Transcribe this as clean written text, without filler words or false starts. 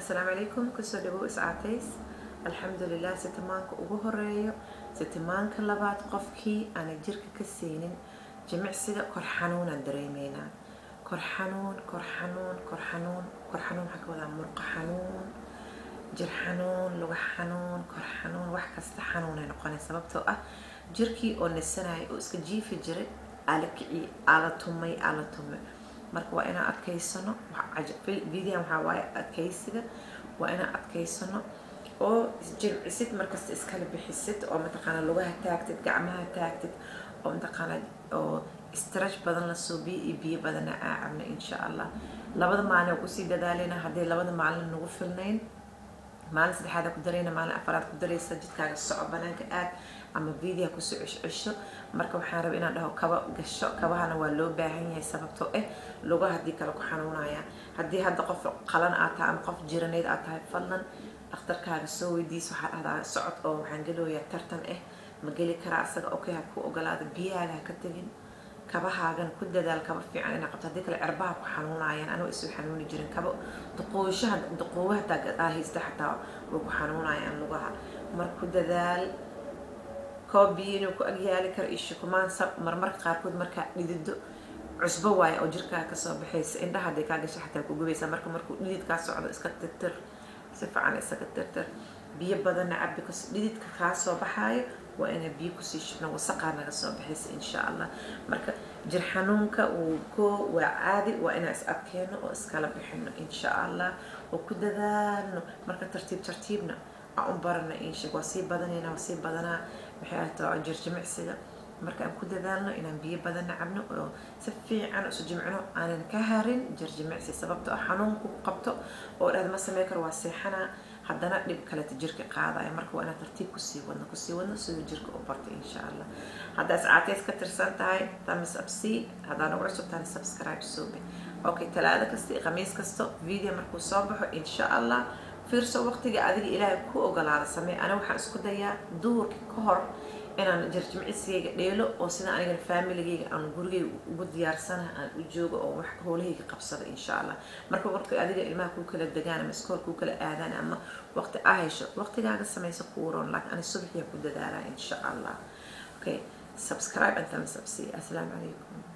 السلام عليكم كسو دبو اسعاتيس الحمد لله ستمانك ugu horeeyo ستمانك labaad qofkii aan jirka ka siinin jimicsiga kor xanuun aan dareemeynaa kor xanuun waxa ka wada murqa xanuun jir xanuun luga xanuun kor xanuun wax kasta xanuun ay noqonaysaa sababtoo ah jirkii oo nisanaay oo iska jiifi jiray ala tumay marka waa inaan adkaysano video waxa waaye adkaysiga waa inaan adkaysano oo jimicsid markasta iskala bixisid oo mataqaana lugaha taagtid gacmaha taagtid oo mataqaana oo stretch badan la soo biyo badan aacabna insha Allah labada maalin ku sii dadaalina hadii labada maalin nagu filnayn maalin saddexaad ku dareyna maalin afraad ku dareysa jidkaaga soco banaanka aad ama video ku soo cisho marka waxaan rabaa inaan dhaho kaba gasho kabahana waa loo baahan yahay sababtoo ah lugaha hadii kala ku xanuunaya hadii hadda qof qalan aad tahay ama qof jiraneed aad tahay fadlan dhakhtarkaaga soo weydiiso waxa dhahdaa socod oo waxaan galooyaa tartan ma gali karaa asaga okay ha ku ogolaada biyaaga ka tagin kabahaagan ku dadaal kaba fiican inaad qabto hadii kale cirbaha ku xanuunayaan anoo isu xanuuni jirin kaba duqoowaha haysta xataa way ku xanuunayaan lugaha marka ku dadaal koobiino ku agyaali kar isha kumaan marmarka qaarkood marka dhidido cusbo waaye oo jirkaaga ka soo baxaysa indhaha haday ka gasho xataa ku gubaysa markuu dhididka socdo iska tirtir si fiican iska tirtir biyo badan cabbi ka dhididka ka soo baxaayo waa in biyo ku sii shubno wasaqana naga soo baxaysa insha Allah marka jir xanuunka waa caadi waa in is adkeeno oo iskala bixino insha Allah oo ku dadaalno marka tartiibna aan barana insha Allah si badanina si badana waxay tahay jir jimicsiga marka aan ku dadaalno inaan biyo badan cabno oo si fiican u jimcino aanan ka harin jir jimicsi sababtoo xanuunku qabto oo aad ma sameey kar waa seexana haddana dhib kale jirka qaadaya marka waa inaan tartiib ku sii wadno sidoo jirka u barto insha Allah hadda saacadays ka tirsan tahay thumbs up si hadana ugu cusubtaan subscribe soobe okay talaada kasta khamiis kasta video markuu soo baxo insha Allah fiirso waqtiga adiga ilaahay ku ogolaada samee ana waxaan isku dayaa duurka ka hor inaan jir jimicsiga dheelo oo sida aniga family-gayga aan gurigay ugu diyaarsanahay aan u joogo oo wax hawlahayga qabsado insha Allah marka adiga ilmaha ku kala degaan ama iskool ku kala aadaan ama waqti ahaysho waqtigaaga sameeyso ku waran laakiin ana subaxii ku dadaalaa insha Allah okay subscribe and thumbs up see assalamu alaykum